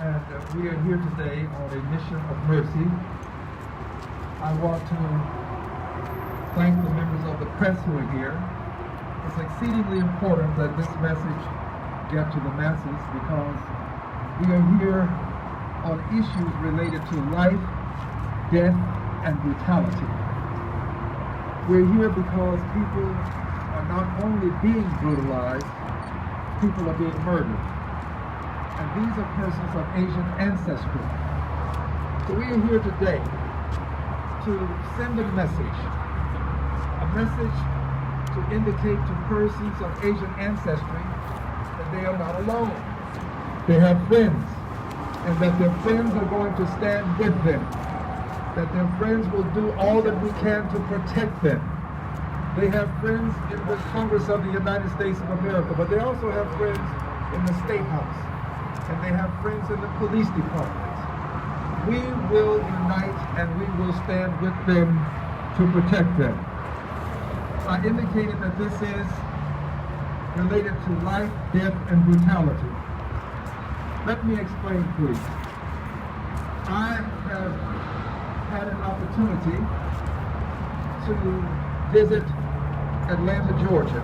and we are here today on a mission of mercy. I want to thank the members of the press who are here. It's exceedingly important that this message get to the masses because we are here on issues related to life, death, and brutality. We're here because people are not only being brutalized, people are being murdered. And these are persons of Asian ancestry. So we are here today to send a message to indicate to persons of Asian ancestry that they are not alone. They have friends, and that their friends are going to stand with them, that their friends will do all that we can to protect them. They have friends in the Congress of the United States of America, but they also have friends in the State House, and they have friends in the police department. We will unite and we will stand with them to protect them. I indicated that this is related to life, death, and brutality. Let me explain, please. I have had an opportunity to visit Atlanta, Georgia.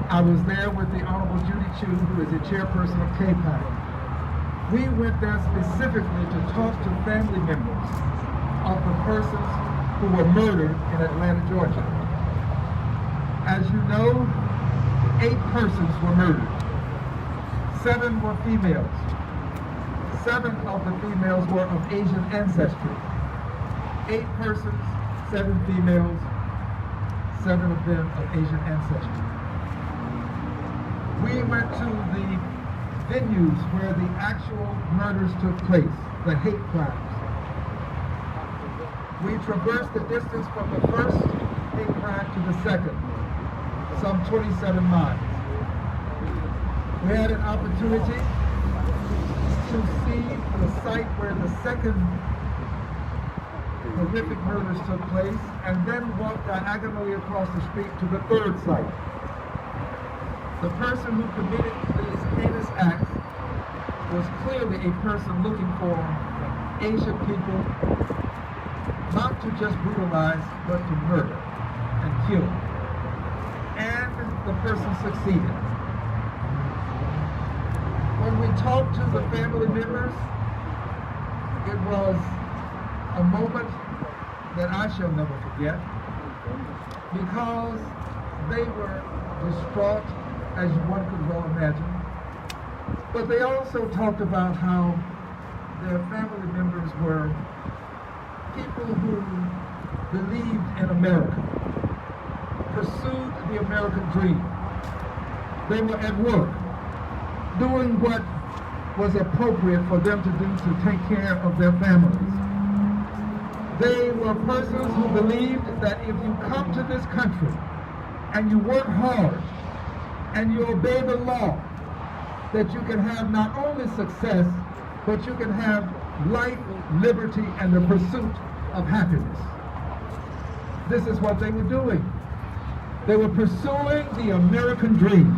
I was there with the Honorable Judy Chu, who is the chairperson of AAPI. We went there specifically to talk to family members of the persons who were murdered in Atlanta, Georgia. As you know, 8 persons were murdered. 7 were females. 7 of the females were of Asian ancestry. 8 persons, 7 females, 7 of them of Asian ancestry. We went to the venues where the actual murders took place, the hate crimes. We traversed the distance from the first hate crime to the second, some 27 miles. We had an opportunity to see the site where the second horrific murders took place, and then walk diagonally across the street to the third site. The person who committed these heinous acts was clearly a person looking for Asian people not to just brutalize, but to murder and kill. And the person succeeded. When we talked to the family members, it was a moment that I shall never forget because they were distraught, as one could well imagine. But they also talked about how their family members were people who believed in America, pursued the American dream. They were at work, doing what was appropriate for them to do to take care of their families. They were persons who believed that if you come to this country and you work hard and you obey the law, that you can have not only success, but you can have life, liberty, and the pursuit of happiness. This is what they were doing. They were pursuing the American dream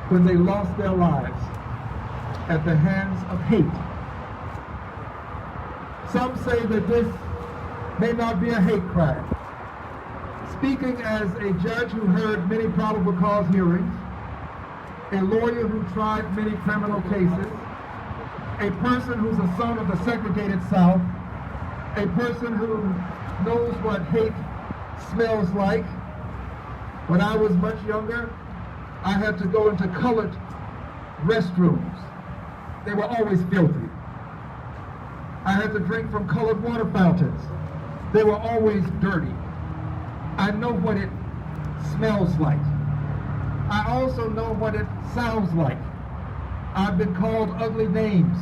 when they lost their lives at the hands of hate. Some say that this may not be a hate crime. Speaking as a judge who heard many probable cause hearings, a lawyer who tried many criminal cases, a person who's a son of the segregated South, a person who knows what hate smells like. When I was much younger, I had to go into colored restrooms. They were always filthy. I had to drink from colored water fountains. They were always dirty. I know what it smells like. I also know what it sounds like. I've been called ugly names,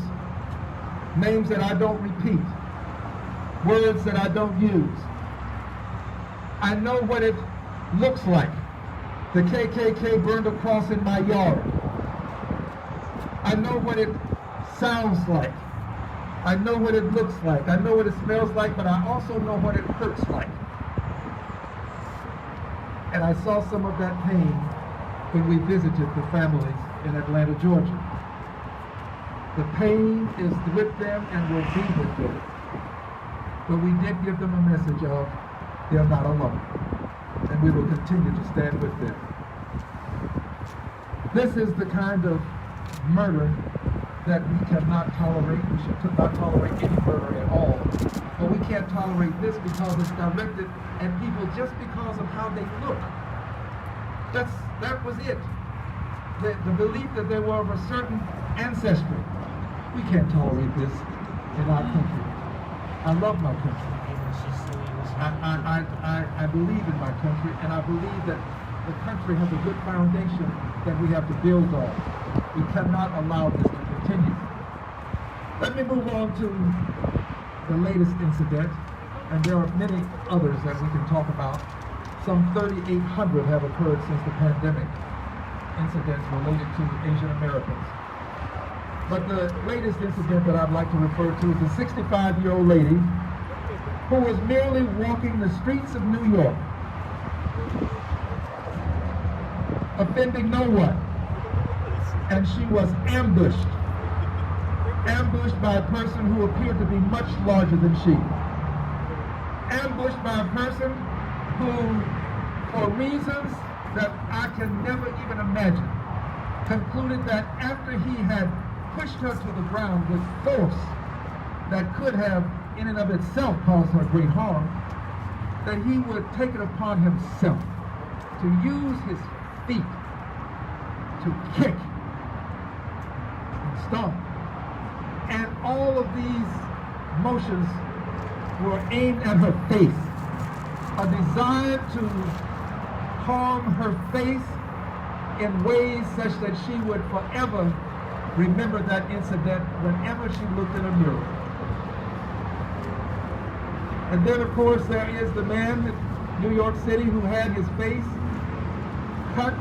names that I don't repeat, words that I don't use. I know what it looks like. The KKK burned a cross in my yard. I know what it sounds like. I know what it looks like. I know what it smells like, but I also know what it hurts like. And I saw some of that pain when we visited the families in Atlanta, Georgia. The pain is with them and will be with them. But we did give them a message of they're not alone. And we will continue to stand with them. This is the kind of murder that we cannot tolerate. We should not tolerate any murder at all. But we can't tolerate this because it's directed at people just because of how they look. That was it. The belief that they were of a certain ancestry. We can't tolerate this in our country. I love my country. I believe in my country, and I believe that the country has a good foundation that we have to build on. We cannot allow this to continue. Let me move on to the latest incident, and there are many others that we can talk about. Some 3,800 have occurred since the pandemic, incidents related to Asian Americans. But the latest incident that I'd like to refer to is a 65-year-old lady who was merely walking the streets of New York, offending no one. And she was ambushed by a person who appeared to be much larger than she. Ambushed by a person who, for reasons that I can never even imagine, concluded that after he had pushed her to the ground with force that could have in and of itself caused her great harm, that he would take it upon himself to use his feet to kick and stomp. And all of these motions were aimed at her face, a desire to harm her face in ways such that she would forever remember that incident whenever she looked in a mirror. And then, of course, there is the man in New York City who had his face cut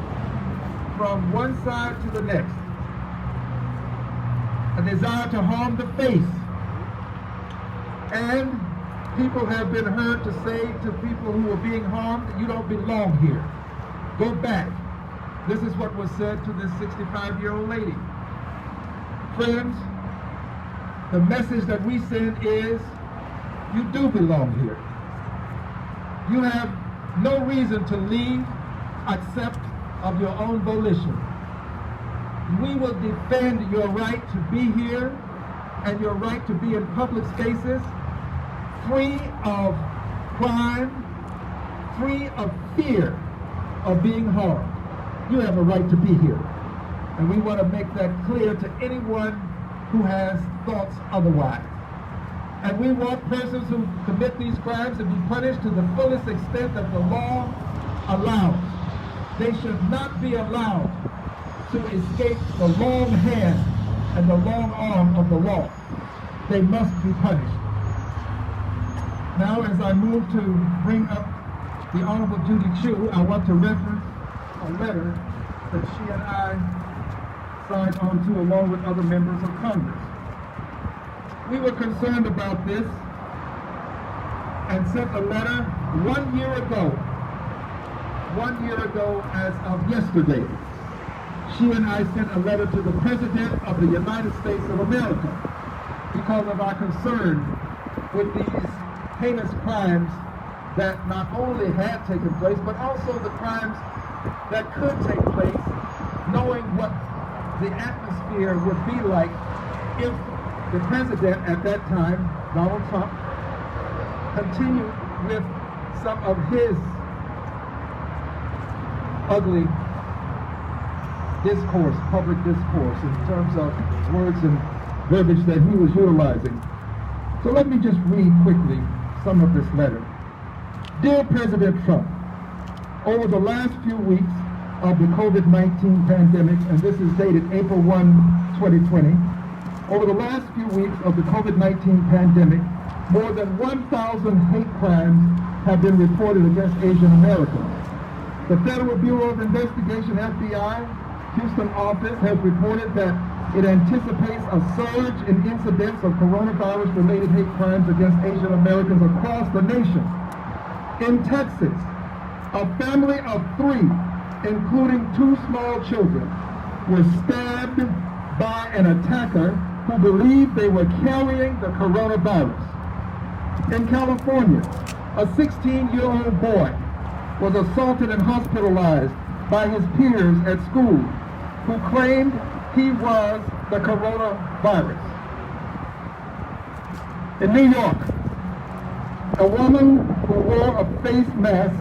from one side to the next. A desire to harm the face. And people have been heard to say to people who are being harmed, you don't belong here. Go back. This is what was said to this 65-year-old lady. Friends, the message that we send is, you do belong here. You have no reason to leave except of your own volition. We will defend your right to be here and your right to be in public spaces, free of crime, free of fear of being harmed. You have a right to be here. And we want to make that clear to anyone who has thoughts otherwise. And we want persons who commit these crimes to be punished to the fullest extent that the law allows. They should not be allowed to escape the long hand and the long arm of the law. They must be punished. Now, as I move to bring up the Honorable Judy Chu, I want to reference a letter that she and I signed on to along with other members of Congress. We were concerned about this and sent a letter 1 year ago. 1 year ago as of yesterday. She and I sent a letter to the President of the United States of America because of our concern with these heinous crimes that not only had taken place, but also the crimes that could take place, knowing what the atmosphere would be like if the president at that time, Donald Trump, continued with some of his ugly discourse, public discourse, in terms of words and verbiage that he was utilizing. So let me just read quickly some of this letter. Dear President Trump, over the last few weeks of the COVID-19 pandemic, and this is dated April 1, 2020, over the last few weeks of the COVID-19 pandemic, more than 1,000 hate crimes have been reported against Asian Americans. The Federal Bureau of Investigation, FBI, Houston office has reported that it anticipates a surge in incidents of coronavirus-related hate crimes against Asian Americans across the nation. In Texas, a family of 3, including 2 small children, were stabbed by an attacker who believed they were carrying the coronavirus. In California, a 16-year-old boy was assaulted and hospitalized by his peers at school who claimed he was the coronavirus. In New York, a woman who wore a face mask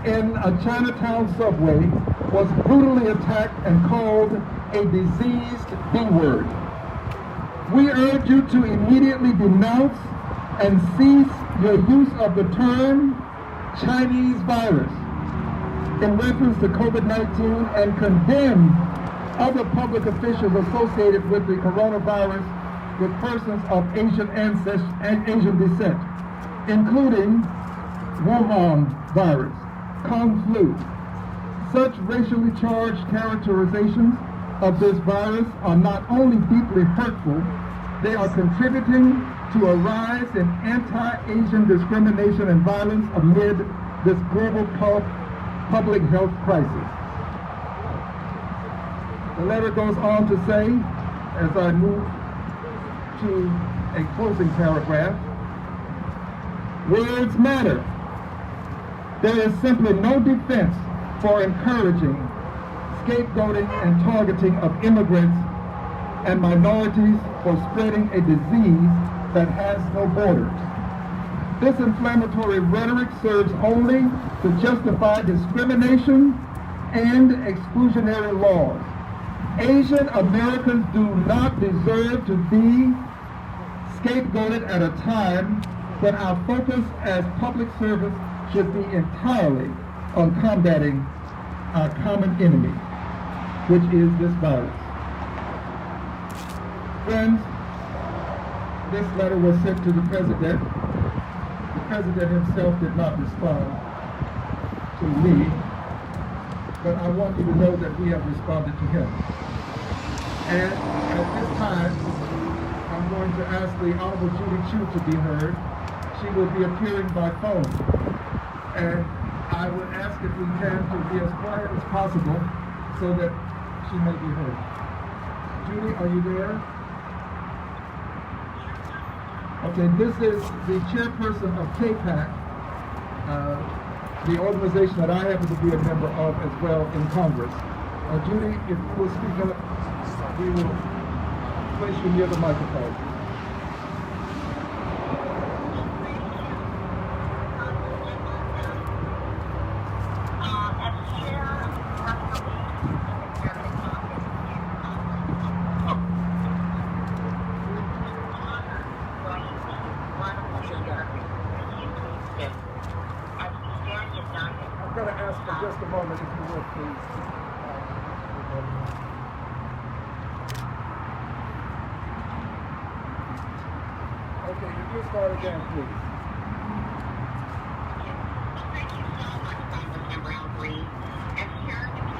in a Chinatown subway was brutally attacked and called a diseased B-word. We urge you to immediately denounce and cease your use of the term Chinese virus in reference to COVID-19 and condemn other public officials associated with the coronavirus with persons of Asian ancestry and Asian descent, including Wuhan virus, Kung flu. Such racially charged characterizations of this virus are not only deeply hurtful, they are contributing to a rise in anti-Asian discrimination and violence amid this global public health crisis. The letter goes on to say, as I move to a closing paragraph, words matter. There is simply no defense for encouraging scapegoating and targeting of immigrants and minorities for spreading a disease that has no borders. This inflammatory rhetoric serves only to justify discrimination and exclusionary laws. Asian Americans do not deserve to be scapegoated at a time when our focus as public servants should be entirely on combating our common enemy, which is this virus. Friends, this letter was sent to the President. The President himself did not respond to me, but I want you to know that we have responded to him. And at this time, I'm going to ask the Honorable Judy Chu to be heard. She will be appearing by phone. And I would ask if we can to be as quiet as possible so that she may be heard. Judy, are you there? Okay, this is the chairperson of AAPI, the organization that I happen to be a member of as well in Congress. Judy, if you will speak up, we will place you near the microphone. I'm going to ask for just a moment, if you will, please. Okay, if you start again, please. Thank you so much, Congressmember Al-Green. And here in the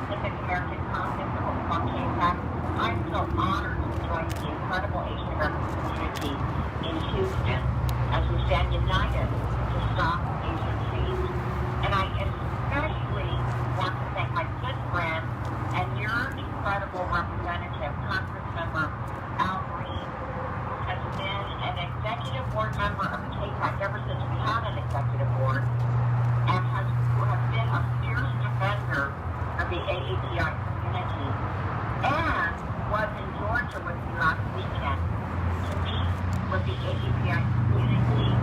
Pacific American Conference of AAPI, I'm so honored to join the incredible Asian American community in Houston as we stand united to stop Asian disease. And I especially want to thank my good friend and your incredible representative, Congressmember Al-Green, who has been an executive board member of the AAPI ever since we had an executive board, and who has been a fierce defender of the AAPI community, and was in Georgia with me last weekend to meet with the AAPI community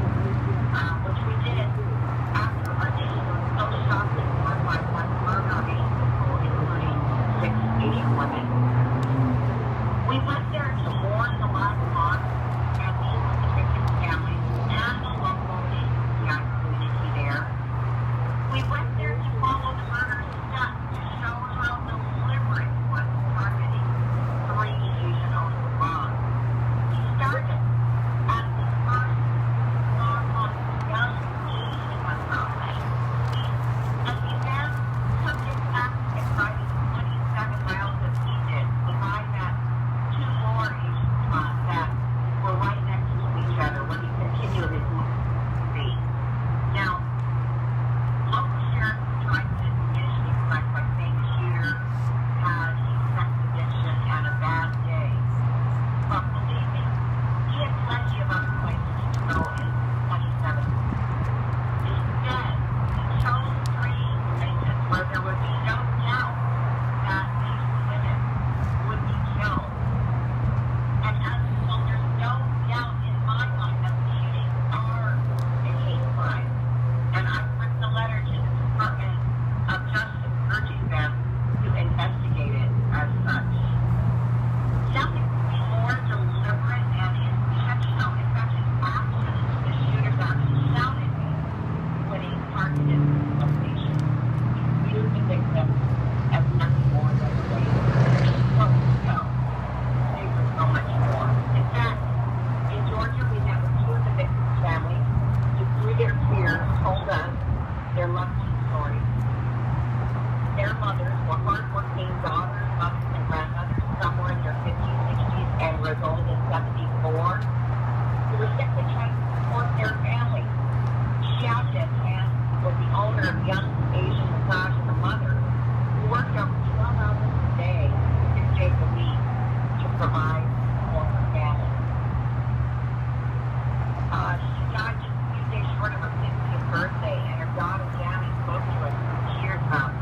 were as old as 74, who were simply trying to support their family. Xiao Zhenhan was the owner of Young Asian Massage and the mother, who worked over 12 hours a day, 6 days a week, to provide for her family. She died just a few days short of her 50th birthday, and her daughter Yami spoke to us in tears about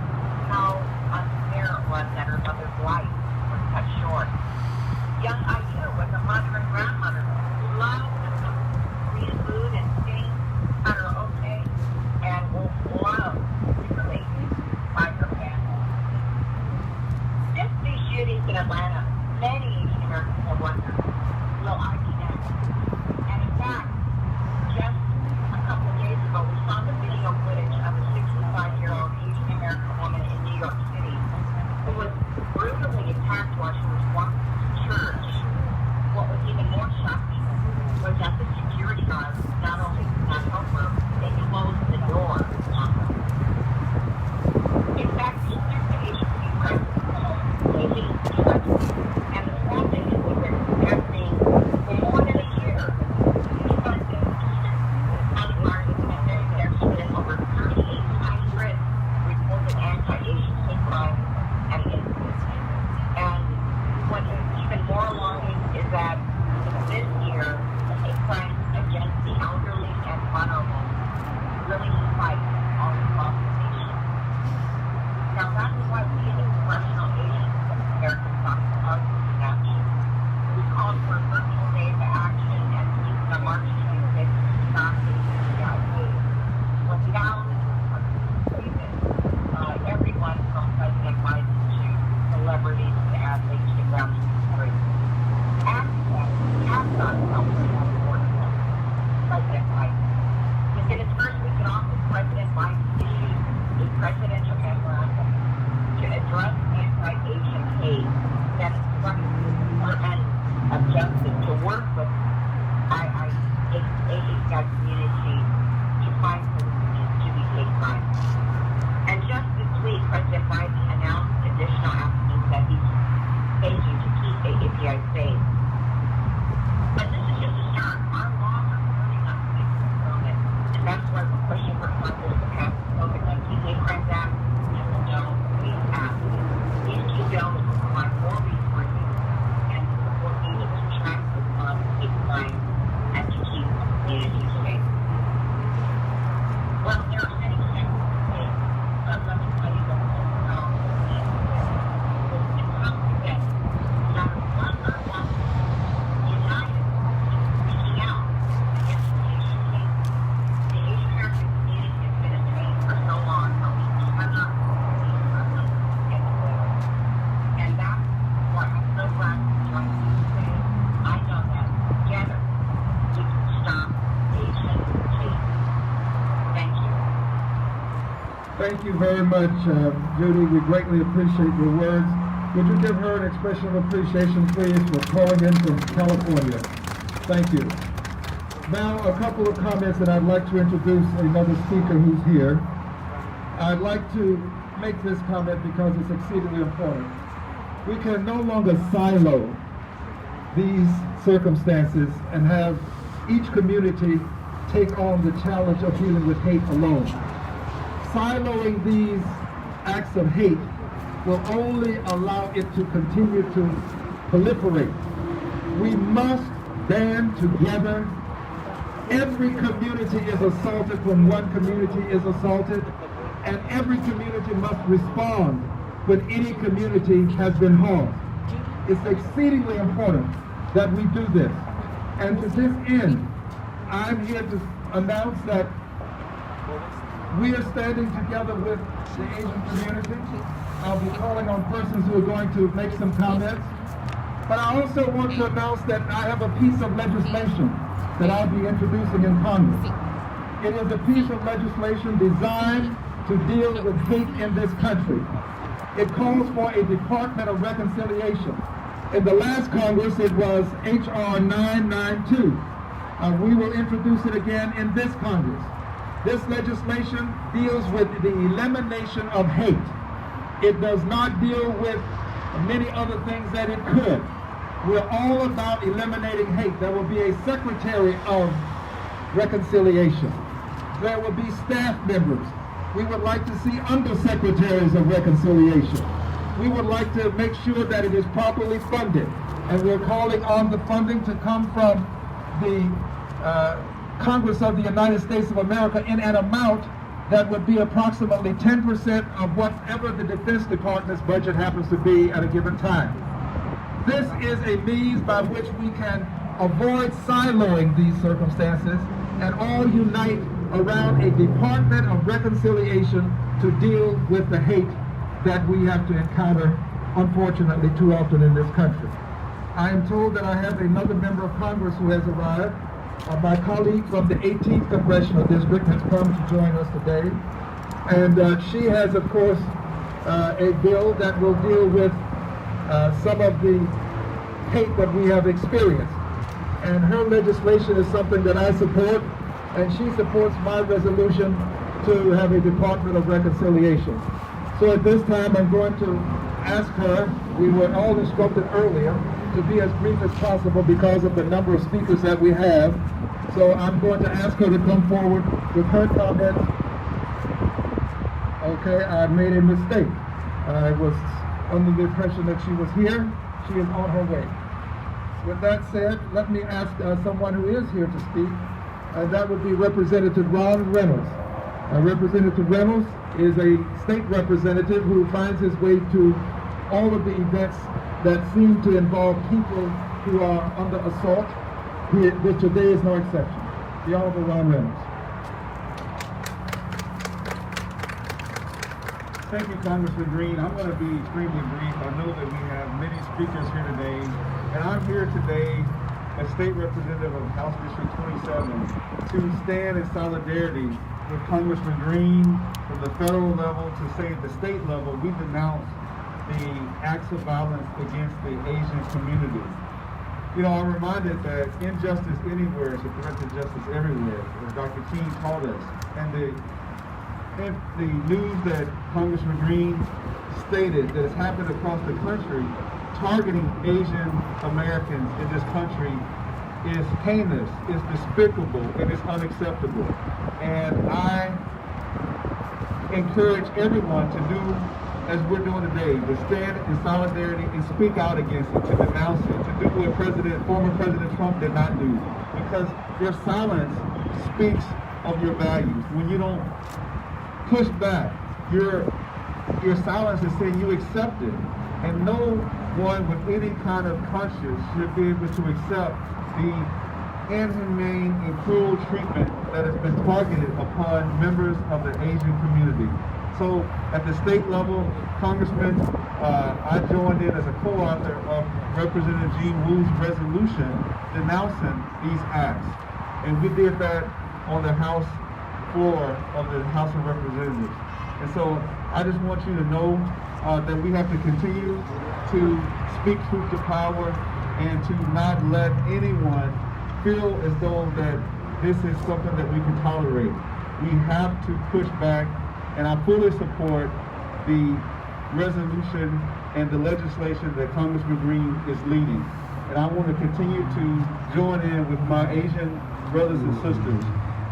how unfair it was that her mother's life was cut short. Young Ayu was a mother and grandmother who loved to cook Korean food and sing karaoke and was loved really by her family. Since these shootings in Atlanta, many Asian Americans have wondered, will I connect? And in fact, just a couple of days ago, we saw the video footage of a 65-year-old Asian American woman in New York City who was brutally attacked while she was walking to church. What was even more shocking was that the security guards not only did not help her, they closed the door on her. In fact, the Asian press lately and the small thing is that it's happening for more than a year. There's been over 3,800 reported anti-Asian hate crimes and incidents. And what is even more alarming is that this year, the hate crimes against the elderly and vulnerable really spiked all across the nation. Now that's why we in the Congressional Asian American Caucus are taking action. We called for a virtual day of action and used on March 26th to stop the AAPI. Without everyone from President Biden to celebrities to athletes to grassroots. Access has not helped President Biden. Within his first week in office, President Biden issued a presidential memorandum to address anti-Asian hate that instructs the Department of Justice to work with AAPI community to find solutions to these hate crimes. And just this week, President Biden announced additional actions that he's taking to keep AAPI safe. But this is just a start. Our laws are clearly not safe for the moment, and that's why we're pushing for Congress to pass the COVID-19 Hate Crimes Act and the No Hate Act. These two bills will provide more resources and support needed to track and respond to hate crimes and to keep communities safe. Well, there are many things to say, but let me tell you the most powerful thing is to come together, no matter what our level, united in speaking out against the Asian hate. The Asian American community has been in pain for so long, but we cannot be anywhere. And that's why I'm so glad to join you today. I know that together we can stop Asian hate. Thank you. Thank you very much, Judy. We greatly appreciate your words. Would you give her an expression of appreciation, please, for calling in from California? Thank you. Now, a couple of comments, and I'd like to introduce another speaker who's here. I'd like to make this comment because it's exceedingly important. We can no longer silo these circumstances and have each community take on the challenge of dealing with hate alone. Siloing these acts of hate will only allow it to continue to proliferate. We must band together. Every community is assaulted when one community is assaulted, and every community must respond when any community has been harmed. It's exceedingly important that we do this. And to this end, I'm here to announce that we are standing together with the Asian community. I'll be calling on persons who are going to make some comments. But I also want to announce that I have a piece of legislation that I'll be introducing in Congress. It is a piece of legislation designed to deal with hate in this country. It calls for a Department of Reconciliation. In the last Congress, it was H.R. 992. We will introduce it again in this Congress. This legislation deals with the elimination of hate. It does not deal with many other things that it could. We're all about eliminating hate. There will be a secretary of reconciliation. There will be staff members. We would like to see undersecretaries of reconciliation. We would like to make sure that it is properly funded. And we're calling on the funding to come from the Congress of the United States of America in an amount that would be approximately 10% of whatever the Defense Department's budget happens to be at a given time. This is a means by which we can avoid siloing these circumstances and all unite around a Department of Reconciliation to deal with the hate that we have to encounter, unfortunately, too often in this country. I am told that I have another member of Congress who has arrived. My colleague from the 18th Congressional District has come to join us today. And she has, of course, a bill that will deal with some of the hate that we have experienced. And her legislation is something that I support, and she supports my resolution to have a Department of Reconciliation. So at this time, I'm going to ask her, we were all instructed earlier, to be as brief as possible because of the number of speakers that we have. So I'm going to ask her to come forward with her comments. Okay, I made a mistake. I was under the impression that she was here. She is on her way. With that said, let me ask someone who is here to speak, and that would be Representative Ron Reynolds. Representative Reynolds is a state representative who finds his way to all of the events that seem to involve people who are under assault, which today is no exception. The Honorable Ron Reynolds. Thank you, Congressman Green. I'm going to be extremely brief. I know that we have many speakers here today, and I'm here today as State Representative of House District 27 to stand in solidarity with Congressman Green from the federal level to say at the state level we denounce the acts of violence against the Asian community. You know, I'm reminded that injustice anywhere is a threat to justice everywhere, as Dr. King taught us. And the news that Congressman Green stated that has happened across the country targeting Asian Americans in this country is heinous, is despicable, and is unacceptable. And I encourage everyone to do as we're doing today, to stand in solidarity and speak out against it, to denounce it, to do what former President Trump did not do. Because your silence speaks of your values. When you don't push back, your silence is saying you accept it. And no one with any kind of conscience should be able to accept the inhumane and cruel treatment that has been targeted upon members of the Asian community. So at the state level, Congressman, I joined in as a co-author of Representative Gene Wu's resolution denouncing these acts. And we did that on the House floor of the House of Representatives. And so I just want you to know that we have to continue to speak truth to power and to not let anyone feel as though that this is something that we can tolerate. We have to push back, and I fully support the resolution and the legislation that Congressman Green is leading. And I want to continue to join in with my Asian brothers and sisters.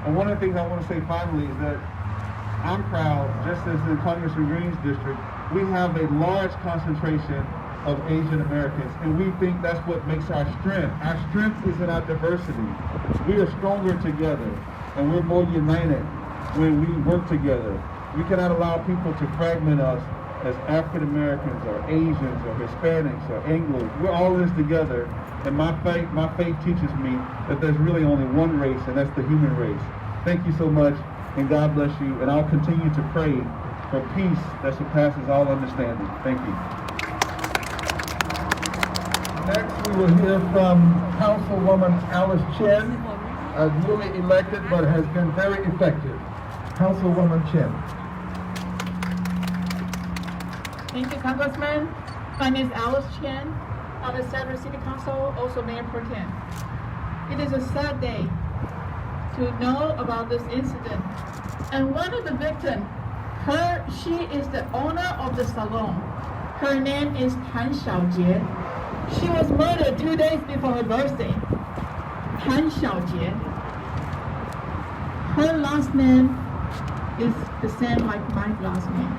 And one of the things I want to say finally is that I'm proud, just as in Congressman Green's district, we have a large concentration of Asian Americans, and we think that's what makes our strength. Our strength is in our diversity. We are stronger together, and we're more united when we work together. We cannot allow people to fragment us as African Americans or Asians or Hispanics or Anglos. We're all in this together, and my faith teaches me that there's really only one race, and that's the human race. Thank you so much, and God bless you, and I'll continue to pray for peace that surpasses all understanding. Thank you. Next, we will hear from Councilwoman Alice Chen, newly elected but has been very effective. Councilwoman Chen. Thank you, Congressman. My name is Alice Chen, of the Sadler City Council, also Mayor Pro Tem. It is a sad day to know about this incident. And one of the victims, she is the owner of the salon. Her name is Tan Xiaojie. She was murdered 2 days before her birthday. Han Xiaojie. Her last name is the same like my last name.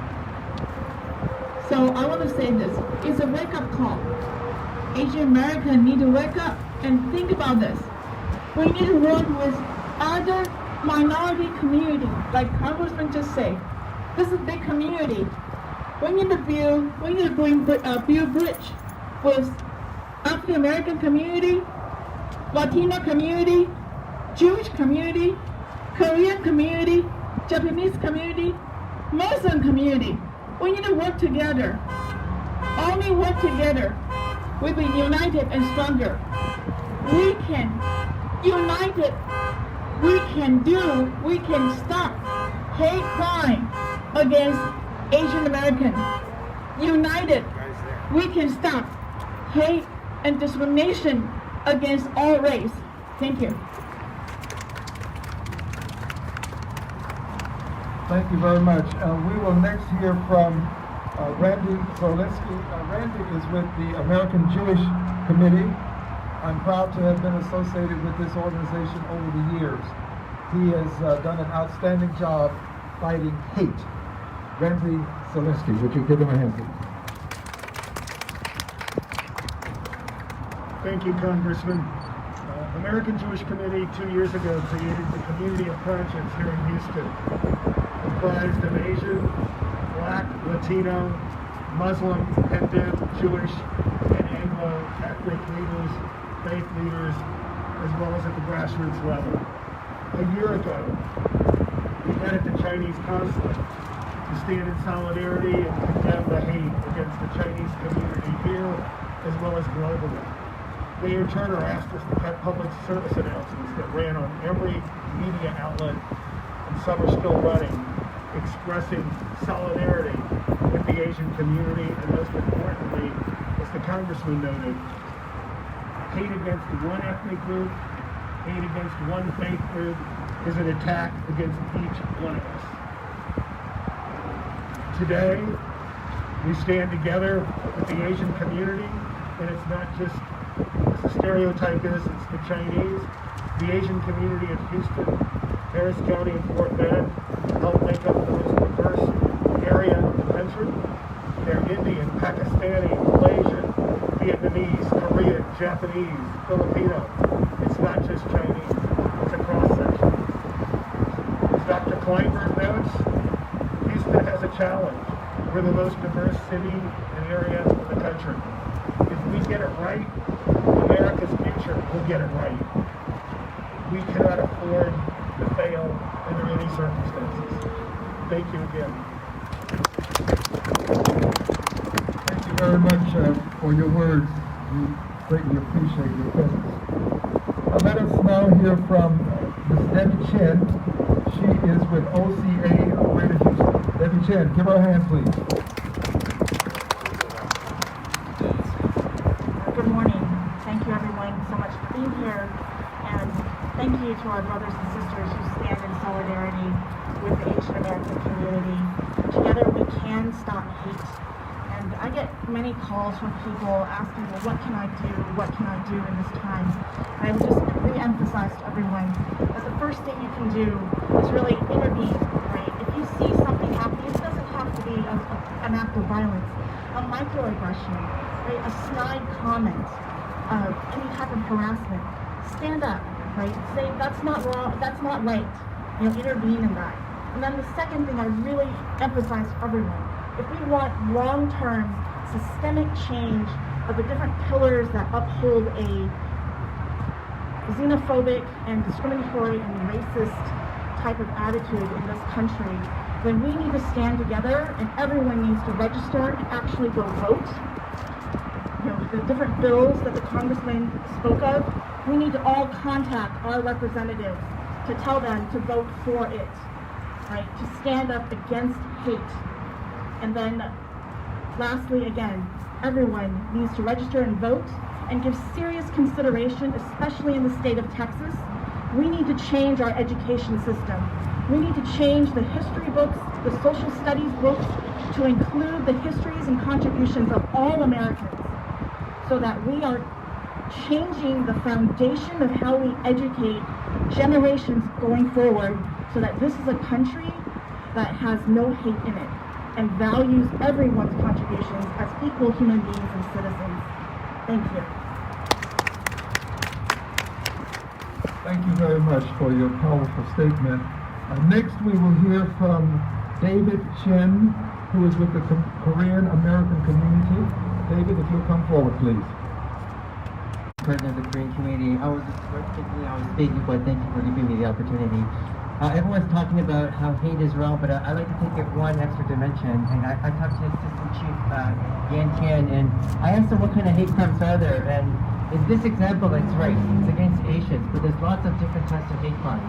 So I want to say this. It's a wake-up call. Asian Americans need to wake up and think about this. We need to work with other minority community, like Congressman just said. This is a big community. We need to build bridge with African American community, Latino community, Jewish community, Korean community, Japanese community, Muslim community. We need to work together. Only work together, we'll be united and stronger. We can united. We can stop hate crime against Asian Americans. United, we can stop hate and discrimination against all race. Thank you. Thank you very much. We will next hear from Randy Zolinsky. Randy is with the American Jewish Committee. I'm proud to have been associated with this organization over the years. He has done an outstanding job fighting hate. Randy Zolinsky, would you give him a hand, please? Thank you, Congressman. American Jewish Committee 2 years ago created the Community of Conscience here in Houston, comprised of Asian, Black, Latino, Muslim, Hindu, Jewish, and Anglo ethnic leaders, faith leaders, as well as at the grassroots level. A year ago, we met at the Chinese consulate to stand in solidarity and condemn the hate against the Chinese community here, as well as globally. They in turn asked us to cut public service announcements that ran on every media outlet, and some are still running, expressing solidarity with the Asian community, and most importantly, as the Congressman noted, hate against one ethnic group, hate against one faith group is an attack against each one of us. Today, we stand together with the Asian community, and it's not just as the stereotype is, it's the Chinese, the Asian community in Houston, Harris County, and Fort Bend help make up the most diverse area of the country. They're Indian, Pakistani, Malaysian, Vietnamese, Korean, Japanese, Filipino. It's not just Chinese, it's a cross-section. As Dr. Kleinberg notes, Houston has a challenge. We're the most diverse city and area in the country. If we get it right, America's future will get it right. We cannot afford to fail under any circumstances. Thank you again. Thank you very much for your words. We greatly appreciate your presence. Let us now hear from Ms. Debbie Chen. She is with OCA of Greater Houston. Debbie Chen, give her a hand, please. Good morning. Thank you everyone so much for being here, and thank you to our brothers and sisters who stand in solidarity with the Asian American community. Together we can stop hate. And I get many calls from people asking, well, what can I do? What can I do in this time? And I would just re-emphasize to everyone that the first thing you can do is really intervene, right? If you see something happening, it doesn't have to be an act of violence, a microaggression, right? A snide comment, any type of harassment. Stand up, right? Say, that's not wrong, that's not right. Intervene in that. And then the second thing I really emphasize to everyone, if we want long-term systemic change of the different pillars that uphold a xenophobic and discriminatory and racist type of attitude in this country, then we need to stand together and everyone needs to register and actually go vote. The different bills that the congressman spoke of, we need to all contact our representatives to tell them to vote for it, right? To stand up against hate. And then lastly, again, everyone needs to register and vote and give serious consideration, especially in the state of Texas. We need to change our education system. We need to change the history books, the social studies books, to include the histories and contributions of all Americans. so that we are changing the foundation of how we educate generations going forward, so that this is a country that has no hate in it and values everyone's contributions as equal human beings and citizens. Thank you. Thank you very much for your powerful statement. Next, we will hear from David Chen, who is with the Korean American community. David, if you'll come forward, please. President of the Korean community, I was speaking, but thank you for giving me the opportunity. Everyone's talking about how hate is wrong, but I'd like to take it one extra dimension. And I talked to Assistant Chief Yan Tian, and I asked him what kind of hate crimes are there. And in this example, it's race. It's against Asians, but there's lots of different types of hate crimes.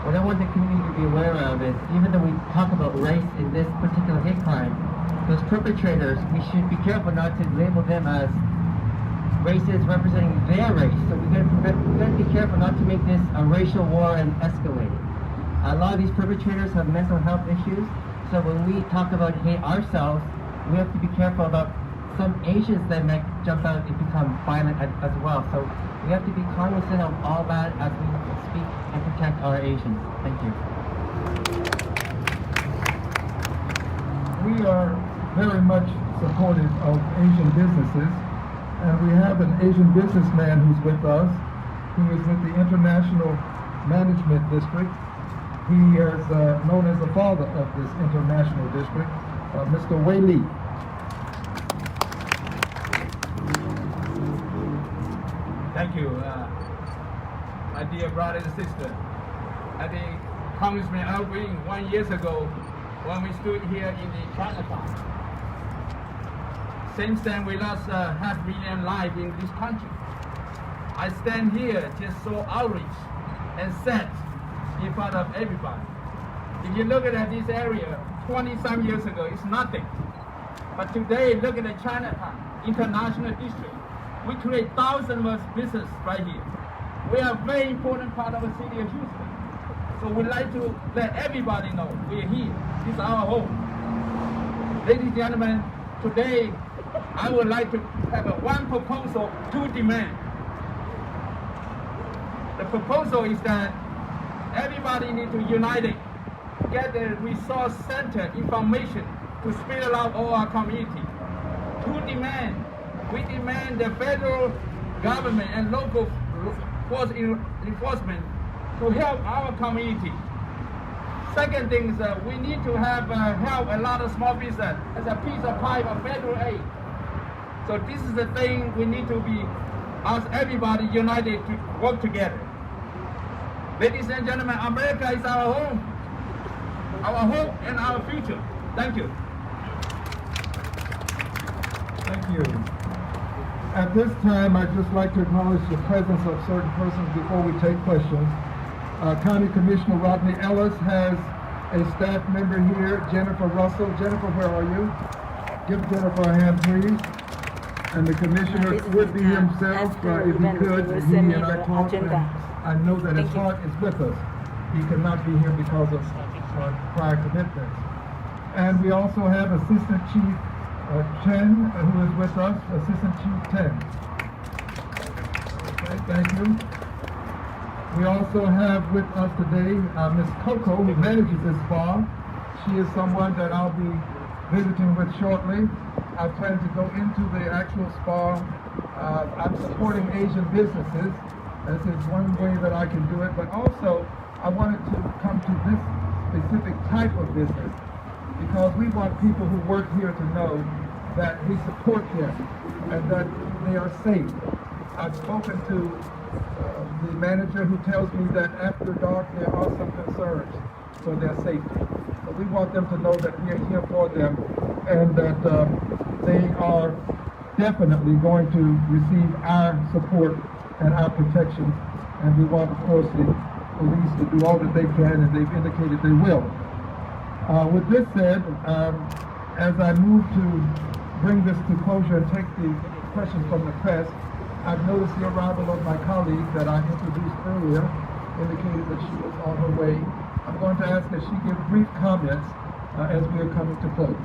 What I want the community to be aware of is, even though we talk about race in this particular hate crime, those perpetrators, we should be careful not to label them as races representing their race. So we gotta be careful not to make this a racial war and escalate it. A lot of these perpetrators have mental health issues, so when we talk about hate ourselves, we have to be careful about some Asians that might jump out and become violent as well. So we have to be cognizant of all that as we speak and protect our Asians. Thank you. We are very much supportive of Asian businesses, and we have an Asian businessman who's with us, who is with the International Management District. He is known as the father of this international district, Mr. Wei Li. Thank you, my dear brother and sister. I think Congressman Alvin 1 year ago, when we stood here in the Chinatown. Since then, we lost 500,000 lives in this country. I stand here just so outraged and sad in front of everybody. If you look at this area, 20-some years ago, it's nothing. But today, look at the Chinatown International District. We create thousands of businesses right here. We are a very important part of the city of Houston. So we'd like to let everybody know we're here. This is our home. Ladies and gentlemen, today I would like to have one proposal, two demands. The proposal is that everybody needs to unite it, get the resource center information to spread out all our community. Two demands. We demand the federal government and local force enforcement to help our community. Second thing is we need to have help a lot of small business as a piece of pie of federal aid. So this is the thing we need to be, ask everybody united to work together. Ladies and gentlemen, America is our home, our hope and our future. Thank you. Thank you. At this time, I'd just like to acknowledge the presence of certain persons before we take questions. County Commissioner Rodney Ellis has a staff member here, Jennifer Russell. Jennifer, where are you? Give Jennifer a hand, please. And the commissioner would be himself, if he could. He and I talked, and I know that his heart is with us. He could not be here because of prior commitments. And we also have Assistant Chief Chen, who is with us, Assistant Chief Chen. Okay, thank you. We also have with us today Ms. Coco, who manages this spa. She is someone that I'll be visiting with shortly. I plan to go into the actual spa. I'm supporting Asian businesses. This is one way that I can do it, but also I wanted to come to this specific type of business because we want people who work here to know that we support them and that they are safe. I've spoken to the manager who tells me that after dark there are some concerns for their safety. So we want them to know that we are here for them and that they are definitely going to receive our support and our protection. And we want, of course, the police to do all that they can, and they've indicated they will. With this said, as I move to bring this to closure and take the questions from the press, I've noticed the arrival of my colleague that I introduced earlier, indicated that she was on her way. I'm going to ask that she give brief comments as we are coming to close.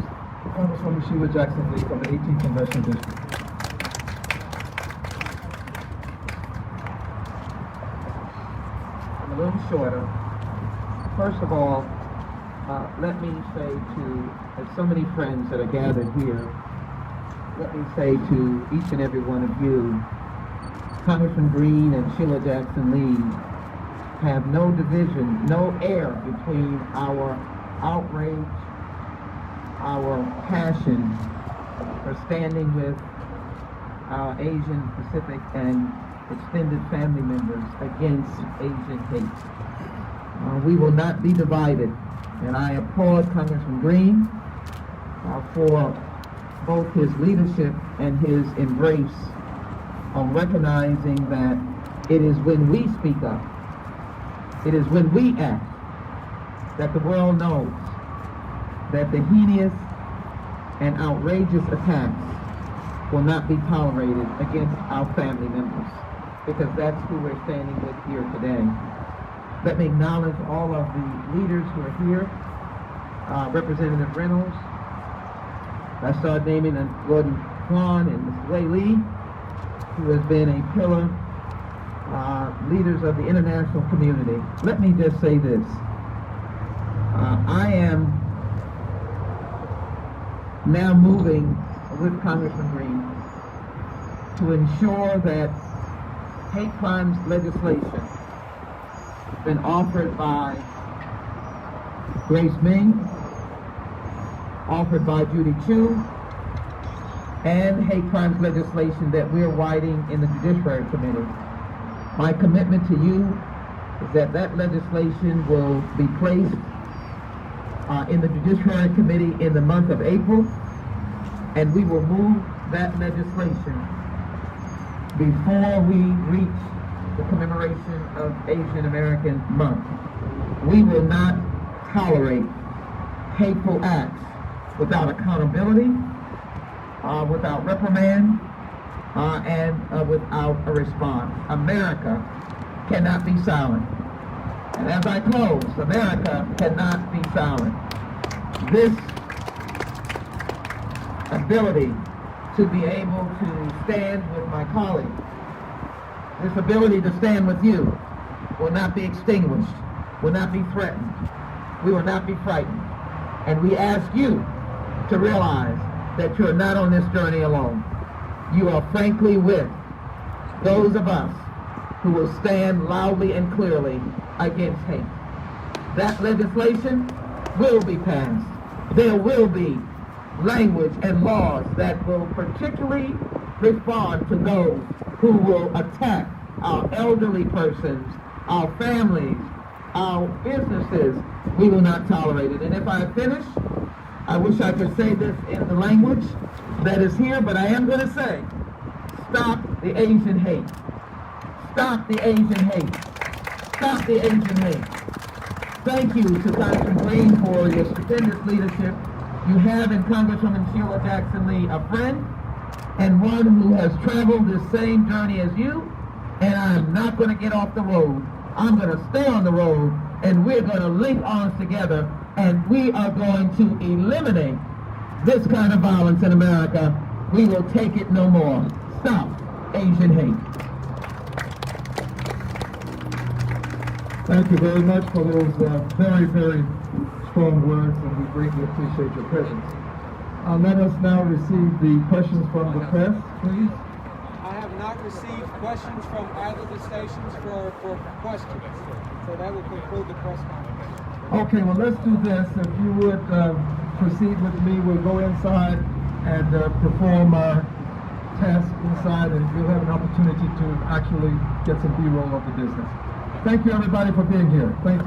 Congresswoman Sheila Jackson Lee from the 18th Congressional District. I'm a little shorter. First of all, let me say to so many friends that are gathered here, let me say to each and every one of you, Congressman Green and Sheila Jackson Lee have no division, no air between our outrage, our passion for standing with our Asian, Pacific, and extended family members against Asian hate. We will not be divided, and I applaud Congressman Green for both his leadership and his embrace on recognizing that it is when we speak up, it is when we act, that the world knows that the heinous and outrageous attacks will not be tolerated against our family members, because that's who we're standing with here today. Let me acknowledge all of the leaders who are here. Representative Reynolds, I started naming Gordon Kwan and Ms. Wei Lee, who has been a pillar, leaders of the international community. Let me just say this. I am now moving with Congressman Green to ensure that hate crimes legislation been offered by Grace Ming, offered by Judy Chu, and hate crimes legislation that we're writing in the Judiciary Committee. My commitment to you is that that legislation will be placed in the Judiciary Committee in the month of April, and we will move that legislation before we reach the commemoration of Asian American Month. We will not tolerate hateful acts without accountability, without reprimand, and without a response. America cannot be silent. And as I close, America cannot be silent. This ability to be able to stand with my colleagues, this ability to stand with you will not be extinguished, will not be threatened. We will not be frightened. And we ask you to realize that you're not on this journey alone. You are frankly with those of us who will stand loudly and clearly against hate. That legislation will be passed. There will be language and laws that will particularly respond to those who will attack our elderly persons, our families, our businesses. We will not tolerate it. And if I finish, I wish I could say this in the language that is here, but I am going to say, stop the Asian hate. Stop the Asian hate. Stop the Asian hate. Thank you to Congressman Green for your stupendous leadership. You have in Congresswoman Sheila Jackson Lee a friend, and one who has traveled this same journey as you, and I am not going to get off the road. I'm going to stay on the road, and we're going to link arms together, and we are going to eliminate this kind of violence in America. We will take it no more. Stop Asian hate. Thank you very much for those very, very strong words, and we greatly appreciate your presence. Let us now receive the questions from the press, please. I have not received questions from either of the stations for questions, so that will conclude the press conference. Okay, well, let's do this. If you would proceed with me, we'll go inside and perform our task inside, and you'll have an opportunity to actually get some B-roll of the business. Thank you, everybody, for being here. Thank you.